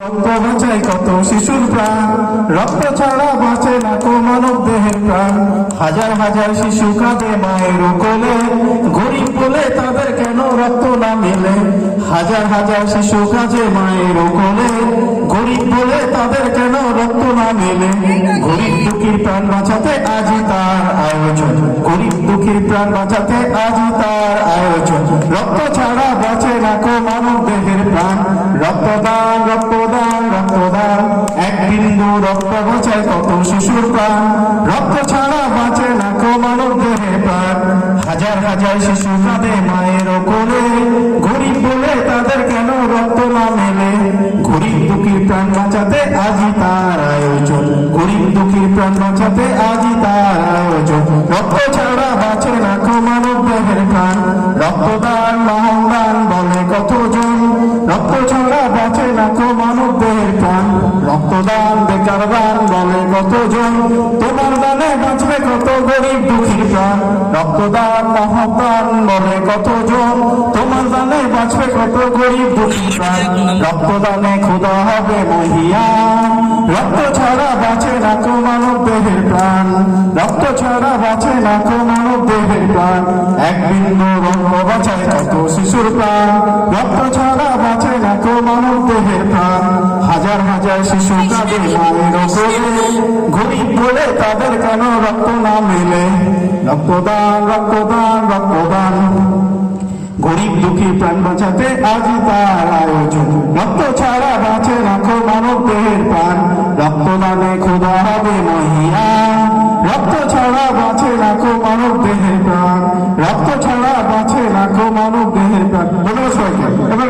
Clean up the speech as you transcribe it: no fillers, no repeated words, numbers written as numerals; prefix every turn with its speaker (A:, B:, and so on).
A: রক্ত বাঁচায় কত শিশুর প্রাণ, রক্ত ছাড়া বাঁচে না কো মানব দেহের প্রাণ। হাজার হাজার শিশু কাঁদে মায়ের কোলে, গরিব বলে তাদের কেন রক্ত না মেলে। হাজার হাজার শিশু কাঁদে মায়ের কোলে, গরিব বলে তাদের কেন রক্ত না মেলে। গরিব দুঃখীর প্রাণ বাঁচাতে আজই তার আয়োজন, গরিব দুঃখীর প্রাণ বাঁচাতে আজই তার আয়োজন। রক্ত ছাড়া বাঁচে না কো মানব দেহের প্রাণ, রক্তদান রক্তদান রক্তদান। এক বিন্দু রক্ত বাঁচায় কত শিশুর প্রাণ, রক্ত ছাড়া বাঁচে না কো মানব দেহের প্রাণ। হাজার হাজার শিশু কাঁদে মায়ের কোলে, গরিব বলে তাদের কেন রক্ত না মেলে। গরিব দুঃখীর প্রাণ বাঁচাতে আজই তার আয়োজন, গরিব দুঃখীর প্রাণ বাঁচাতে আজই তার আয়োজন। রক্ত ছাড়া বাঁচে না কো মানব দেহের প্রাণ, রক্তদান মহাদান বলে কতজন। রক্ত ছাড়া বাঁচে না কো মানব দেহের প্রাণ, রক্তদান বেকার দান বলে কতজন। তোমার দানে বাঁচবে কত গরিব দুঃখীর প্রাণ, রক্তদান মহাদান বলে কতজন। তোমার দানে বাঁচবে কত গরিব দুঃখীর প্রাণ, রক্তদানে খোদা হবে মহিয়ান। রক্ত ছাড়া বাঁচে না কো মানব দেহের প্রাণ, রক্ত ছাড়া বাঁচে না কো মানব দেহের প্রাণ। এক বিন্দু রক্ত বাঁচায় কত শিশুর প্রাণ, রক্ত ছাড়া বাঁচে না কো মানব দেহের প্রাণ। হাজার হাজার শিশু কাঁদে মায়ের কোলে, গরিব বলে তাদের কেন রক্ত না মেলে। রক্তদান রক্তদান রক্তদান, গরিব দুঃখী প্রাণ বাঁচাতে আজই তার আয়োজন। রক্ত ছাড়া বাঁচে না কো মানব দেহের প্রাণ, রক্তদানে খোদা হবে মহিয়ান। রক্ত ছাড়া বাঁচে না কো মানব দেহের প্রাণ, রক্ত ছাড়া বাঁচে না কো মানব দেহের প্রাণ। ধন্যবাদ সবাইকে। এবার